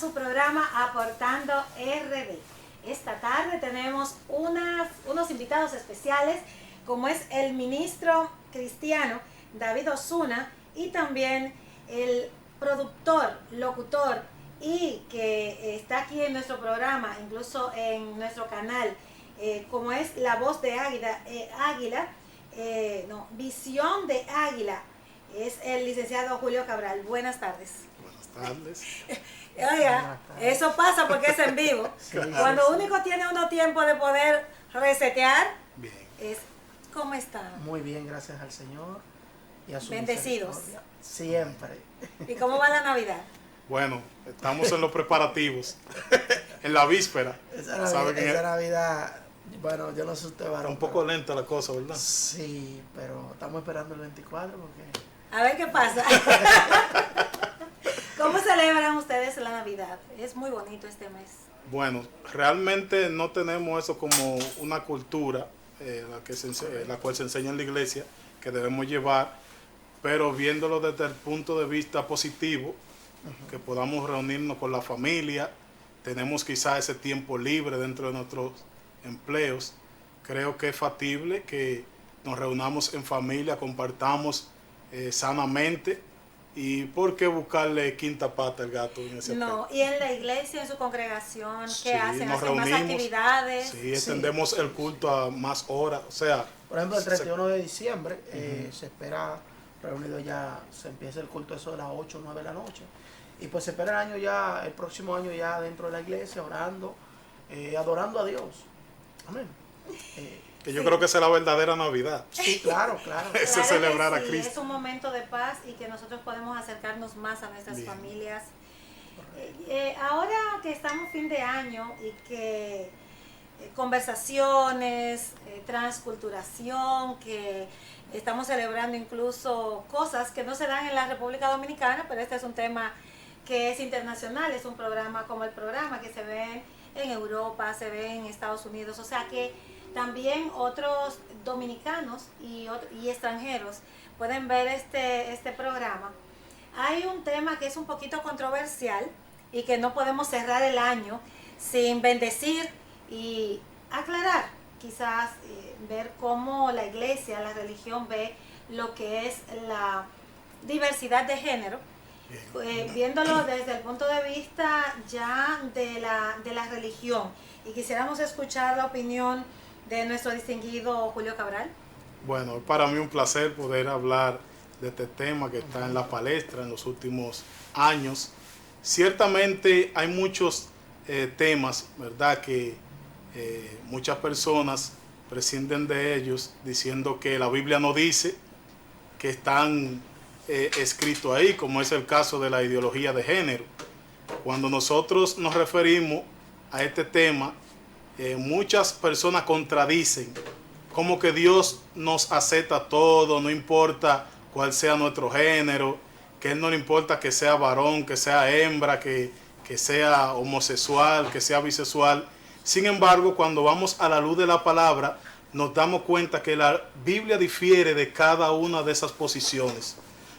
su programa Aportando RD. Esta tarde tenemos unos invitados especiales, como es el ministro cristiano David Osuna y también el productor, locutor y que está aquí en nuestro programa, incluso en nuestro canal, como es La Voz de Águila, Visión de Águila, es el licenciado Julio Cabral. Buenas tardes. Buenas tardes. Oiga, eso pasa porque es en vivo. Sí, cuando único tiene uno tiempo de poder resetear, bien. ¿Cómo está? Muy bien, gracias al Señor y a su bendecidos. Siempre. ¿Y cómo va la Navidad? Bueno, estamos en los preparativos, en la víspera. Esa Navidad, bueno, yo no sé usted, varón. Está un poco lenta la cosa, ¿verdad? Sí, pero estamos esperando el 24 porque... A ver qué pasa. ¿Cómo celebran ustedes la Navidad? Es muy bonito este mes. Bueno, realmente no tenemos eso como una cultura, la cual se enseña en la iglesia, que debemos llevar, pero viéndolo desde el punto de vista positivo, que podamos reunirnos con la familia, tenemos quizás ese tiempo libre dentro de nuestros empleos, creo que es factible que nos reunamos en familia, compartamos sanamente, y por qué buscarle quinta pata al gato en ese aspecto. No, y en la iglesia, en su congregación, ¿qué hacen? Nos ¿Hacen reunimos, más actividades? Sí, extendemos el culto a más horas, o sea... Por ejemplo, el 31 de diciembre se espera reunido ya, se empieza el culto eso de las 8 o 9 de la noche. Y pues se espera el próximo año ya dentro de la iglesia, orando, adorando a Dios. Amén. Que yo creo que esa es la verdadera Navidad. Sí, claro. Ese Claro celebrar que a sí, Cristo. es un momento de paz y que nosotros podemos acercarnos más a nuestras familias. Ahora que estamos fin de año y que conversaciones, transculturación, que estamos celebrando incluso cosas que no se dan en la República Dominicana, pero este es un tema que es internacional, es un programa como el programa que se ve en Europa, se ve en Estados Unidos, o sea que también otros dominicanos y extranjeros pueden ver este programa. Hay un tema que es un poquito controversial y que no podemos cerrar el año sin bendecir y aclarar, quizás ver cómo la iglesia, la religión ve lo que es la diversidad de género, viéndolo desde el punto de vista ya de la religión. Y quisiéramos escuchar la opinión de nuestro distinguido Julio Cabral. Bueno, es para mí un placer poder hablar de este tema que está en la palestra en los últimos años. Ciertamente hay muchos temas, ¿verdad?, que muchas personas prescinden de ellos diciendo que la Biblia no dice, que están escritos ahí, como es el caso de la ideología de género. Cuando nosotros nos referimos a este tema, muchas personas contradicen, como que Dios nos acepta todo, no importa cuál sea nuestro género, que Él no le importa que sea varón, que sea hembra, que sea homosexual, que sea bisexual. Sin embargo, cuando vamos a la luz de la palabra, nos damos cuenta que la Biblia difiere de cada una de esas posiciones.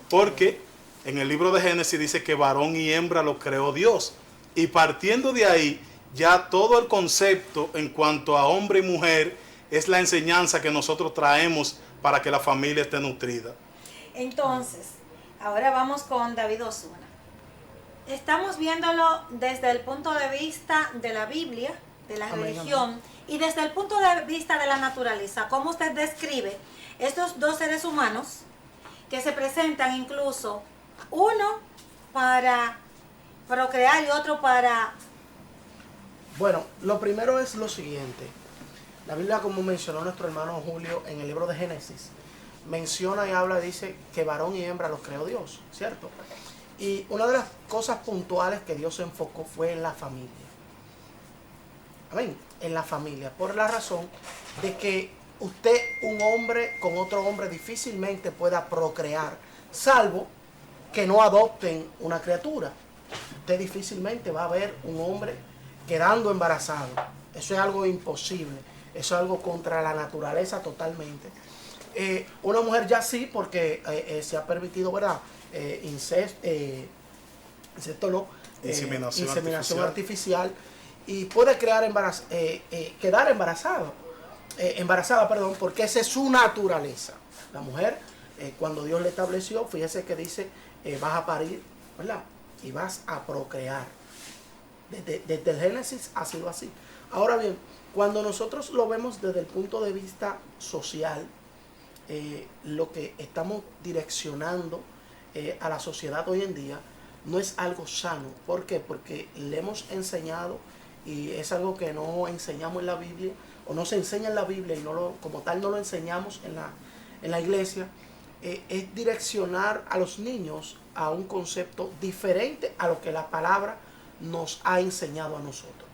Porque en el libro de Génesis dice que varón y hembra lo creó Dios. Y partiendo de ahí, ya todo el concepto en cuanto a hombre y mujer es la enseñanza que nosotros traemos para que la familia esté nutrida. Entonces, ahora vamos con David Osuna. Estamos viéndolo desde el punto de vista de la Biblia, de la religión, y desde el punto de vista de la naturaleza. ¿Cómo usted describe estos dos seres humanos que se presentan incluso uno para procrear y otro para... Bueno, lo primero es lo siguiente. La Biblia, como mencionó nuestro hermano Julio en el libro de Génesis, menciona y habla, dice que varón y hembra los creó Dios, ¿cierto? Y una de las cosas puntuales que Dios se enfocó fue en la familia. Amén, en la familia, por la razón de que usted, un hombre con otro hombre, difícilmente pueda procrear, salvo que no adopten una criatura. Usted difícilmente va a ver un hombre quedando embarazado. Eso es algo imposible. Eso es algo contra la naturaleza totalmente. Una mujer ya sí, porque se ha permitido, ¿verdad? Incesto no, inseminación artificial, y puede quedar embarazada, porque esa es su naturaleza. La mujer, cuando Dios le estableció, fíjese que dice, vas a parir, ¿verdad? Y vas a procrear. Desde el Génesis ha sido así. Ahora bien, cuando nosotros lo vemos desde el punto de vista social, lo que estamos direccionando a la sociedad hoy en día no es algo sano. ¿Por qué? Porque le hemos enseñado, y es algo que no enseñamos en la Biblia, o no se enseña en la Biblia, y como tal no lo enseñamos en la iglesia, es direccionar a los niños a un concepto diferente a lo que la palabra nos ha enseñado a nosotros.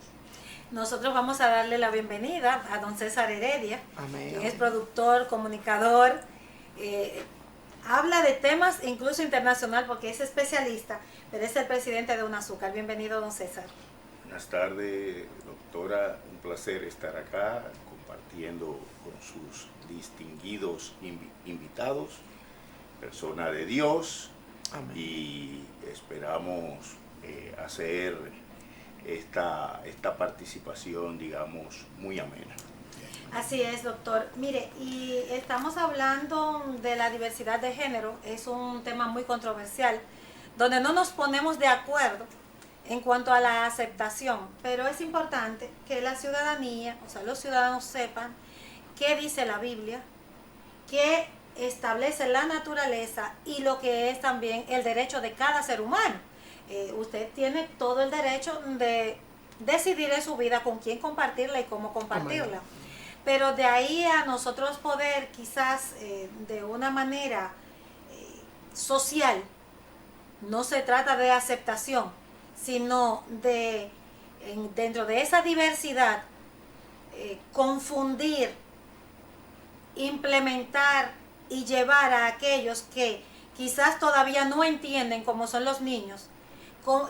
Nosotros vamos a darle la bienvenida a don César Heredia, Amén, quien es productor, comunicador, habla de temas incluso internacional porque es especialista, pero es el presidente de UNAZUCAR. Bienvenido, don César. Buenas tardes, doctora. Un placer estar acá compartiendo con sus distinguidos invitados, persona de Dios. Amén. Y esperamos hacer esta participación, digamos, muy amena. Así es, doctor. Mire, y estamos hablando de la diversidad de género, es un tema muy controversial, donde no nos ponemos de acuerdo en cuanto a la aceptación, pero es importante que la ciudadanía, o sea, los ciudadanos sepan qué dice la Biblia, qué establece la naturaleza y lo que es también el derecho de cada ser humano. Usted tiene todo el derecho de decidir en su vida con quién compartirla y cómo compartirla. Pero de ahí a nosotros poder quizás de una manera social, no se trata de aceptación, sino de dentro de esa diversidad confundir, implementar y llevar a aquellos que quizás todavía no entienden, como son los niños,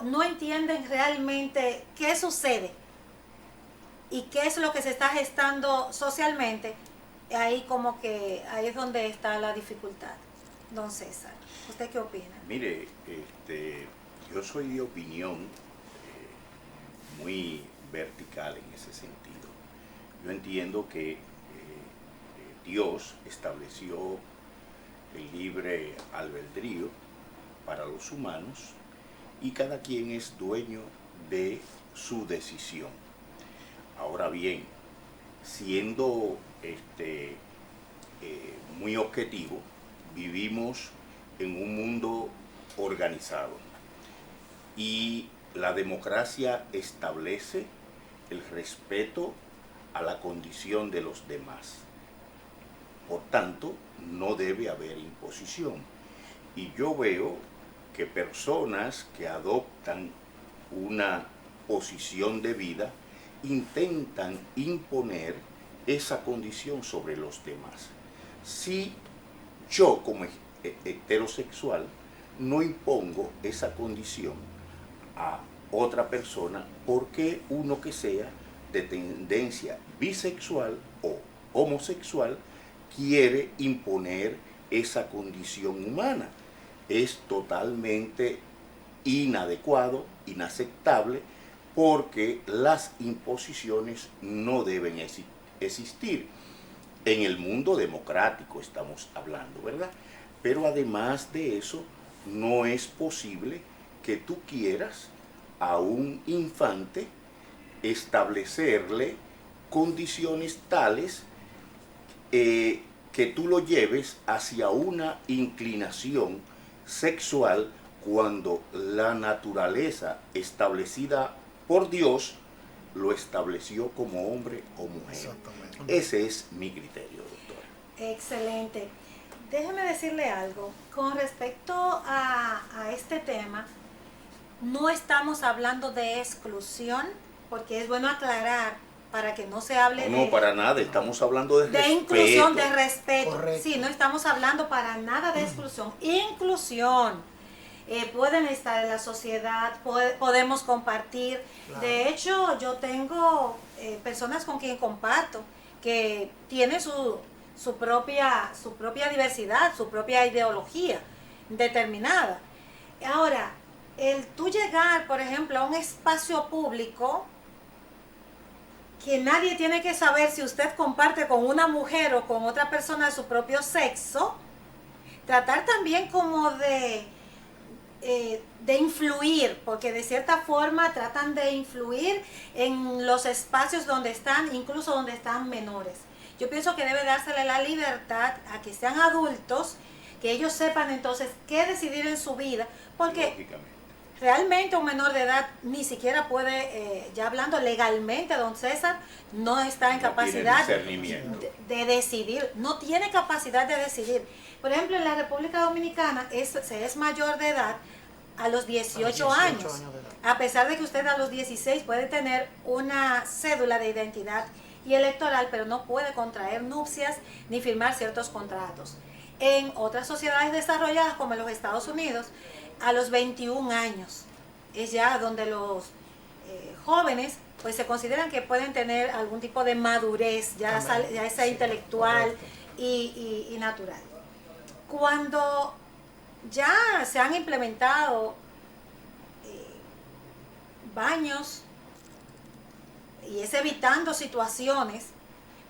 no entienden realmente qué sucede y qué es lo que se está gestando socialmente. Ahí es donde está la dificultad. Don César, ¿usted qué opina? Mire, yo soy de opinión muy vertical en ese sentido. Yo entiendo que Dios estableció el libre albedrío para los humanos y cada quien es dueño de su decisión. Ahora bien, siendo muy objetivo, vivimos en un mundo organizado y la democracia establece el respeto a la condición de los demás. Por tanto, no debe haber imposición. Y yo veo que personas que adoptan una posición de vida intentan imponer esa condición sobre los demás. Si yo como heterosexual no impongo esa condición a otra persona, ¿por qué uno que sea de tendencia bisexual o homosexual quiere imponer esa condición humana? Es totalmente inadecuado, inaceptable, porque las imposiciones no deben existir. En el mundo democrático estamos hablando, ¿verdad? Pero además de eso, no es posible que tú quieras a un infante establecerle condiciones tales que tú lo lleves hacia una inclinación sexual cuando la naturaleza establecida por Dios lo estableció como hombre o mujer. Exactamente. Ese es mi criterio, doctora. Excelente. Déjeme decirle algo. Con respecto a este tema, no estamos hablando de exclusión, porque es bueno aclarar para que no se hable No, para nada, estamos hablando de respeto. inclusión, de respeto. Correcto. Sí, no estamos hablando para nada de exclusión. Inclusión. Pueden estar en la sociedad, podemos compartir. Claro. De hecho, yo tengo personas con quien comparto que tienen su propia diversidad, su propia ideología determinada. Ahora, el tú llegar, por ejemplo, a un espacio público que nadie tiene que saber si usted comparte con una mujer o con otra persona de su propio sexo, tratar también como de influir, porque de cierta forma tratan de influir en los espacios donde están, incluso donde están menores. Yo pienso que debe dársele la libertad a que sean adultos, que ellos sepan entonces qué decidir en su vida, porque realmente un menor de edad ni siquiera puede, ya hablando legalmente, don César, no está en capacidad de decidir, no tiene capacidad de decidir. Por ejemplo, en la República Dominicana se es mayor de edad a los 18 años, a pesar de que usted a los 16 puede tener una cédula de identidad y electoral, pero no puede contraer nupcias ni firmar ciertos contratos. En otras sociedades desarrolladas, como en los Estados Unidos, a los 21 años es ya donde los jóvenes pues se consideran que pueden tener algún tipo de madurez, ya esa intelectual y natural. Cuando ya se han implementado baños, y es evitando situaciones,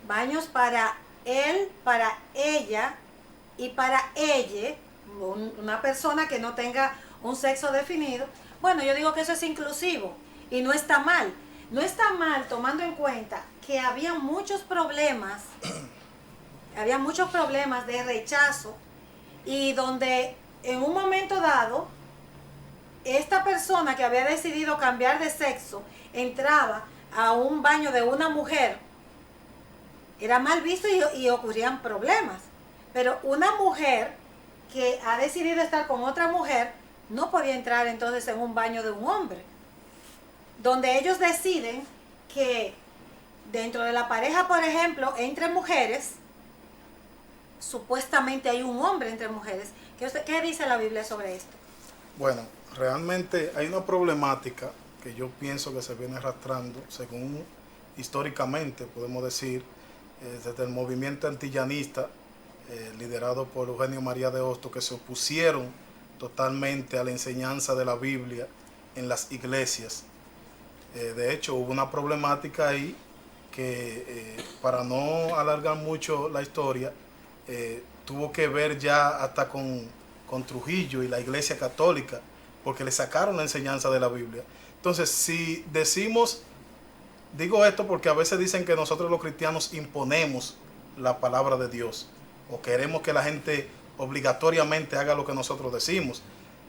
baños para él, para ella y para ella, una persona que no tenga un sexo definido, bueno, yo digo que eso es inclusivo y no está mal. No está mal tomando en cuenta que había muchos problemas de rechazo, y donde en un momento dado esta persona que había decidido cambiar de sexo entraba a un baño de una mujer, era mal visto y ocurrían problemas. Pero una mujer que ha decidido estar con otra mujer no podía entrar entonces en un baño de un hombre, donde ellos deciden que dentro de la pareja, por ejemplo, entre mujeres, supuestamente hay un hombre entre mujeres. ¿Qué dice la Biblia sobre esto? Bueno, realmente hay una problemática que yo pienso que se viene arrastrando, según históricamente podemos decir, desde el movimiento antillanista, liderado por Eugenio María de Hostos, que se opusieron totalmente a la enseñanza de la Biblia en las iglesias. De hecho, hubo una problemática ahí que, para no alargar mucho la historia, tuvo que ver ya hasta con Trujillo y la Iglesia Católica, porque le sacaron la enseñanza de la Biblia. Entonces, si decimos, digo esto porque a veces dicen que nosotros los cristianos imponemos la palabra de Dios, o queremos que la gente obligatoriamente haga lo que nosotros decimos.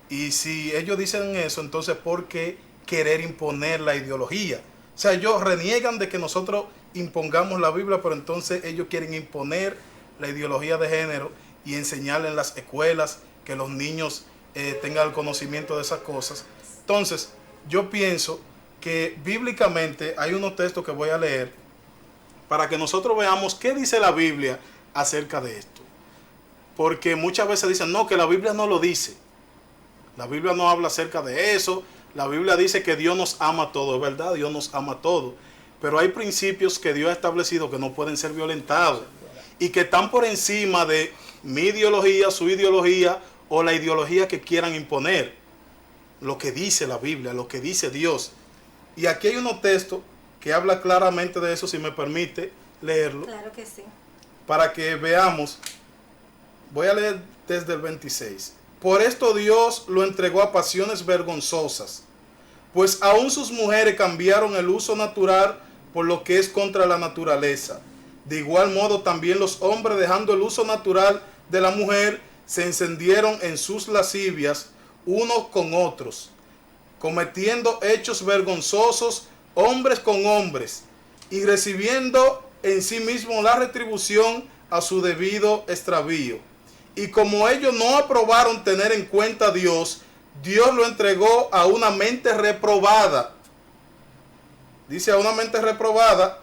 Y si ellos dicen eso, entonces ¿por qué querer imponer la ideología? O sea, ellos reniegan de que nosotros impongamos la Biblia, pero entonces ellos quieren imponer la ideología de género y enseñarle en las escuelas, que los niños tengan el conocimiento de esas cosas. Entonces, yo pienso que bíblicamente hay unos textos que voy a leer para que nosotros veamos qué dice la Biblia acerca de esto. Porque muchas veces dicen, no, que la Biblia no lo dice. La Biblia no habla acerca de eso. La Biblia dice que Dios nos ama a todos, es verdad, Dios nos ama a todos. Pero hay principios que Dios ha establecido que no pueden ser violentados y que están por encima de mi ideología, su ideología o la ideología que quieran imponer. Lo que dice la Biblia, lo que dice Dios. Y aquí hay unos textos que habla claramente de eso, si me permite leerlo. Claro que sí. Para que veamos. Voy a leer desde el 26. Por esto Dios lo entregó a pasiones vergonzosas, pues aún sus mujeres cambiaron el uso natural por lo que es contra la naturaleza. De igual modo también los hombres, dejando el uso natural de la mujer, se encendieron en sus lascivias unos con otros, cometiendo hechos vergonzosos hombres con hombres, y recibiendo en sí mismos la retribución a su debido extravío. Y como ellos no aprobaron tener en cuenta a Dios, Dios lo entregó a una mente reprobada. Dice a una mente reprobada.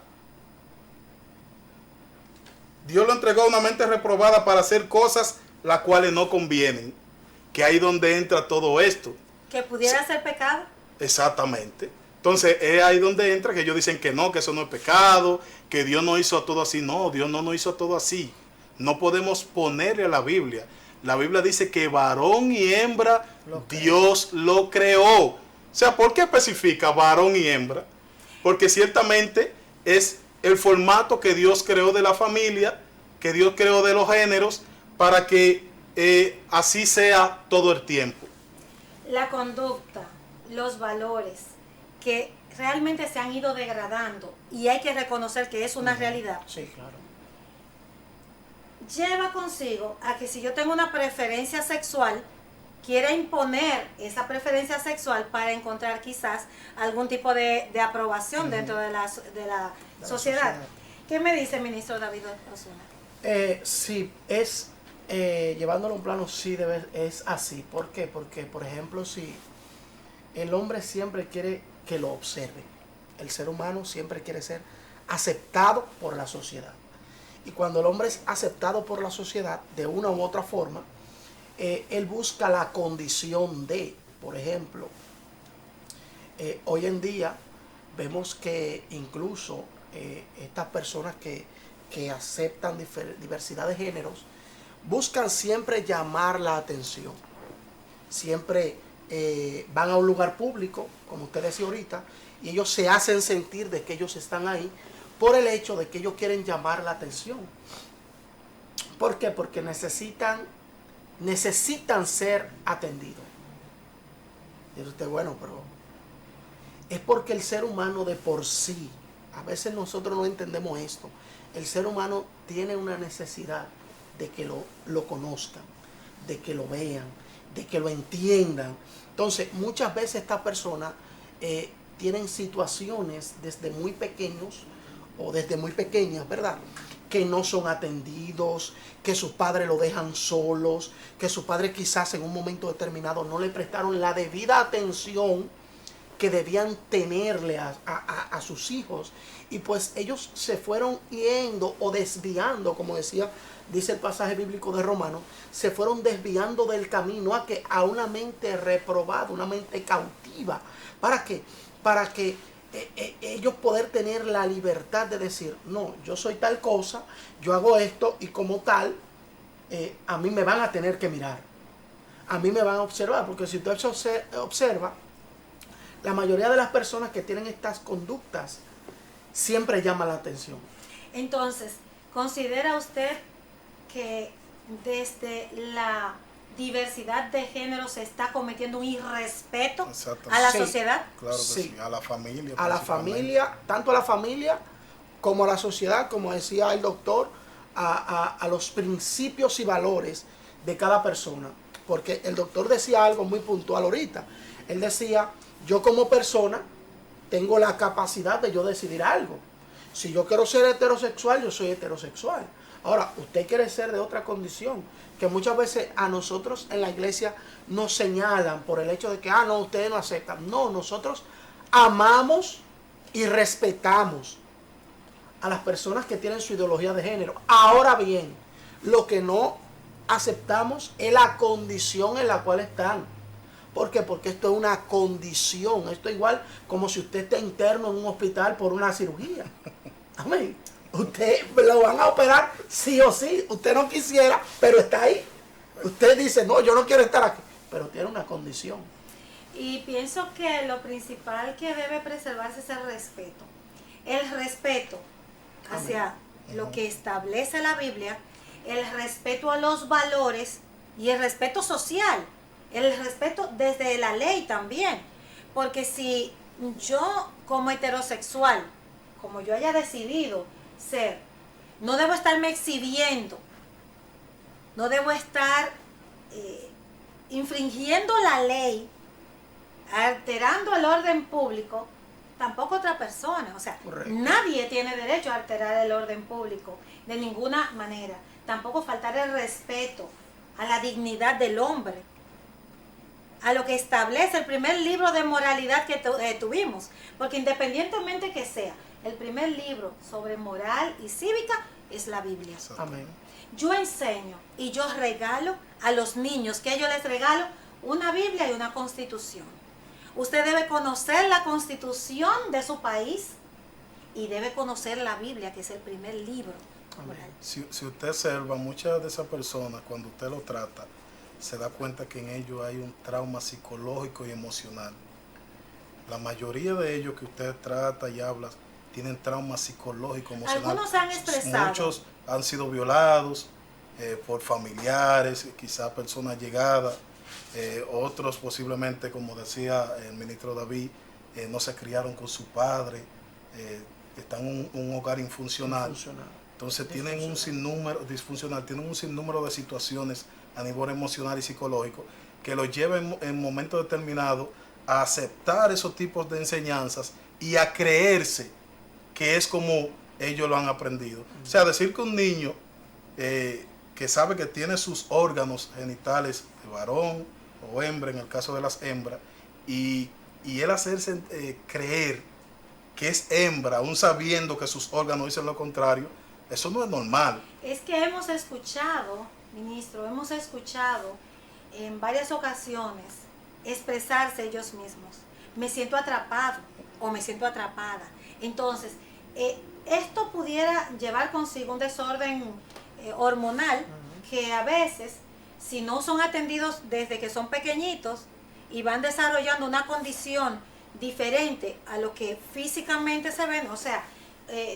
Dios lo entregó a una mente reprobada para hacer cosas las cuales no convienen. Que ahí donde entra todo esto. ¿Que pudiera ser pecado? Exactamente. Entonces es ahí donde entra que ellos dicen que no, que eso no es pecado, que Dios no hizo todo así. No, Dios no nos hizo todo así. No podemos ponerle a la Biblia. La Biblia dice que varón y hembra Lo creó. Dios lo creó. O sea, ¿por qué especifica varón y hembra? Porque ciertamente es el formato que Dios creó de la familia, que Dios creó de los géneros, para que así sea todo el tiempo. La conducta, los valores que realmente se han ido degradando y hay que reconocer que es una realidad, Sí, claro. lleva consigo a que si yo tengo una preferencia sexual, quiera imponer esa preferencia sexual para encontrar quizás algún tipo de aprobación dentro de la sociedad. ¿Qué me dice el ministro David Osuna? Sí, es, llevándolo a un plano, sí es así. ¿Por qué? Porque, por ejemplo, si el hombre siempre quiere que lo observe, el ser humano siempre quiere ser aceptado por la sociedad. Y cuando el hombre es aceptado por la sociedad, de una u otra forma, él busca la condición de, por ejemplo, hoy en día vemos que incluso estas personas que aceptan diversidad de géneros, buscan siempre llamar la atención. Siempre van a un lugar público, como usted decía ahorita, y ellos se hacen sentir de que ellos están ahí por el hecho de que ellos quieren llamar la atención. ¿Por qué? Porque necesitan ser atendidos. Dice usted, bueno, pero es porque el ser humano de por sí, a veces nosotros no entendemos esto, el ser humano tiene una necesidad de que lo conozcan, de que lo vean, de que lo entiendan. Entonces, muchas veces estas personas tienen situaciones desde muy pequeños o desde muy pequeñas, ¿verdad?, que no son atendidos, que sus padres lo dejan solos, que sus padres quizás en un momento determinado no le prestaron la debida atención que debían tenerle a sus hijos, y pues ellos se fueron yendo o desviando, como dice el pasaje bíblico de Romanos, se fueron desviando del camino a una mente reprobada, una mente cautiva. ¿Para qué? Para que ellos poder tener la libertad de decir, no, yo soy tal cosa, yo hago esto y como tal, a mí me van a tener que mirar, a mí me van a observar, porque si usted observa, la mayoría de las personas que tienen estas conductas siempre llama la atención. Entonces, ¿considera usted que desde la diversidad de género se está cometiendo un irrespeto a la sociedad? Claro que Sí. sí, a la familia. A la familia, tanto a la familia como a la sociedad, como decía el doctor, a los principios y valores de cada persona. Porque el doctor decía algo muy puntual ahorita. Él decía, yo como persona tengo la capacidad de yo decidir algo. Si yo quiero ser heterosexual, yo soy heterosexual. Ahora, usted quiere ser de otra condición, que muchas veces a nosotros en la iglesia nos señalan por el hecho de que, no, ustedes no aceptan. No, nosotros amamos y respetamos a las personas que tienen su ideología de género. Ahora bien, lo que no aceptamos es la condición en la cual están. ¿Por qué? Porque esto es una condición. Esto es igual como si usted está interno en un hospital por una cirugía. Amén. Usted lo van a operar sí o sí. Usted no quisiera, pero está ahí. Usted dice, no, yo no quiero estar aquí. Pero tiene una condición. Y pienso que lo principal que debe preservarse es el respeto. El respeto hacia lo que establece la Biblia, el respeto a los valores y el respeto social. El respeto desde la ley también. Porque si yo como heterosexual, como yo haya decidido ser, no debo estarme exhibiendo, no debo estar infringiendo la ley, alterando el orden público, tampoco otra persona. O sea, correcto, nadie tiene derecho a alterar el orden público de ninguna manera. Tampoco faltar el respeto a la dignidad del hombre, a lo que establece el primer libro de moralidad que tuvimos. Porque independientemente que sea el primer libro sobre moral y cívica, es la Biblia. Amén. Yo enseño y yo regalo a los niños, que yo les regalo una Biblia y una Constitución. Usted debe conocer la Constitución de su país y debe conocer la Biblia, que es el primer libro moral. Si usted observa, muchas de esas personas, cuando usted lo trata, se da cuenta que en ellos hay un trauma psicológico y emocional. La mayoría de ellos que usted trata y habla tienen trauma psicológico, emocional. Algunos han expresado. Muchos han sido violados por familiares, quizás personas llegadas. Otros posiblemente, como decía el ministro David, no se criaron con su padre, están en un hogar infuncional. Entonces tienen un sinnúmero disfuncional, tienen un sinnúmero de situaciones a nivel emocional y psicológico que los llevan en momentos determinados a aceptar esos tipos de enseñanzas y a creerse que es como ellos lo han aprendido. O sea, decir que un niño que sabe que tiene sus órganos genitales de varón o hembra, en el caso de las hembras, y él hacerse creer que es hembra, aún sabiendo que sus órganos dicen lo contrario, eso no es normal. Es que hemos escuchado, ministro, hemos escuchado en varias ocasiones expresarse ellos mismos. Me siento atrapado o me siento atrapada. Entonces, esto pudiera llevar consigo un desorden hormonal que a veces, si no son atendidos desde que son pequeñitos y van desarrollando una condición diferente a lo que físicamente se ven, o sea,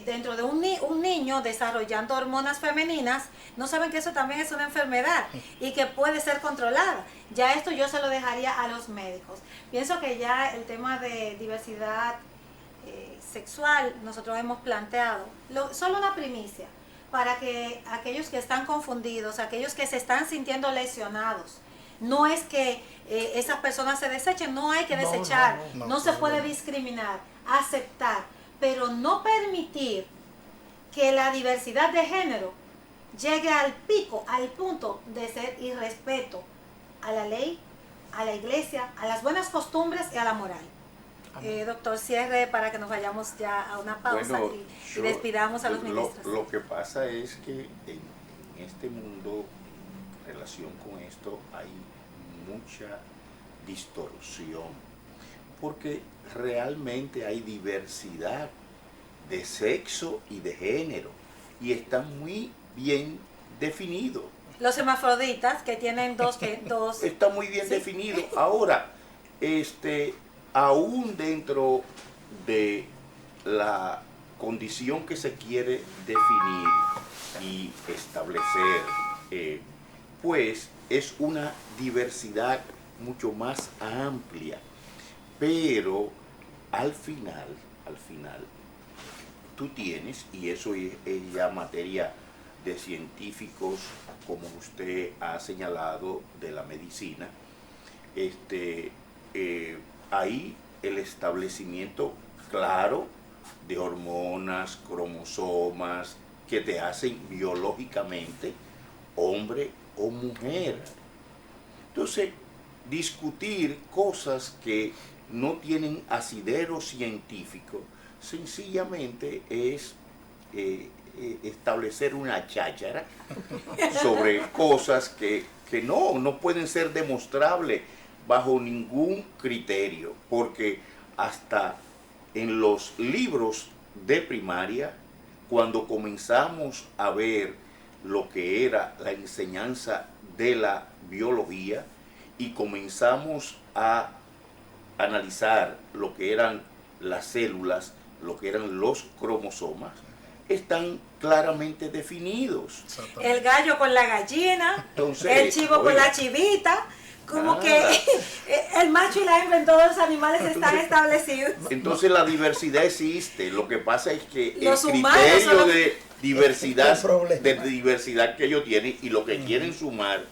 dentro de un niño desarrollando hormonas femeninas, no saben que eso también es una enfermedad y que puede ser controlada. Ya esto yo se lo dejaría a los médicos. Pienso que ya el tema de diversidad sexual nosotros hemos planteado, solo una primicia, para que aquellos que están confundidos, aquellos que se están sintiendo lesionados, no es que esas personas se desechen, no hay que desechar, no se puede discriminar, aceptar, pero no permitir que la diversidad de género llegue al pico, al punto de ser irrespeto a la ley, a la iglesia, a las buenas costumbres y a la moral. Doctor, cierre para que nos vayamos ya a una pausa y despidamos a los ministros. Lo que pasa es que en este mundo, en relación con esto, hay mucha distorsión, porque realmente hay diversidad de sexo y de género, y está muy bien definido. Los hermafroditas, que tienen dos está muy bien definido. Ahora, aún dentro de la condición que se quiere definir y establecer, pues es una diversidad mucho más amplia, pero al final, tú tienes, y eso es ya materia de científicos, como usted ha señalado, de la medicina, hay el establecimiento claro de hormonas, cromosomas, que te hacen biológicamente hombre o mujer. Entonces, discutir cosas que no tienen asidero científico, sencillamente es establecer una cháchara sobre cosas que no pueden ser demostrables bajo ningún criterio, porque hasta en los libros de primaria, cuando comenzamos a ver lo que era la enseñanza de la biología y comenzamos a analizar lo que eran las células, lo que eran los cromosomas, están claramente definidos. El gallo con la gallina, entonces, el chivo con la chivita, como que el macho y la hembra en todos los animales están establecidos. Entonces la diversidad existe, lo que pasa es que el criterio de diversidad que ellos tienen y lo que quieren sumar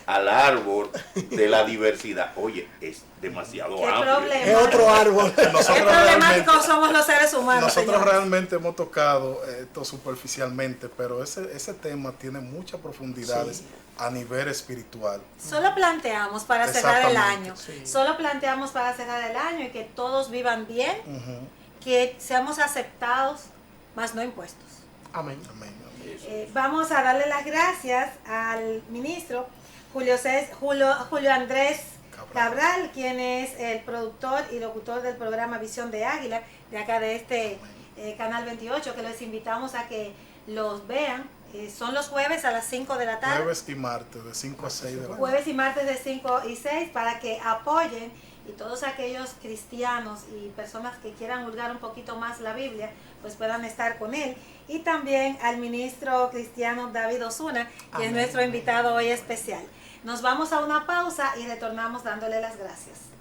al árbol de la diversidad, oye, es demasiado amplio. Es otro árbol. Qué problemáticos somos los seres humanos. Nosotros señores. realmente hemos tocado esto superficialmente, pero ese tema tiene muchas profundidades a nivel espiritual. Solo planteamos para cerrar el año. Sí. Solo planteamos para cerrar el año y que todos vivan bien, que seamos aceptados, más no impuestos. Amén. Amén. Vamos a darle las gracias al ministro Julio Andrés Cabral, quien es el productor y locutor del programa Visión de Águila, de acá de este Canal 28, que les invitamos a que los vean. Son los jueves a las 5 de la tarde. Jueves y martes, de 5 a 6 de la tarde. Jueves y martes de 5 y 6, para que apoyen, y todos aquellos cristianos y personas que quieran hurgar un poquito más la Biblia, pues puedan estar con él. Y también al ministro cristiano David Osuna, que es nuestro invitado hoy especial. Nos vamos a una pausa y retornamos dándole las gracias.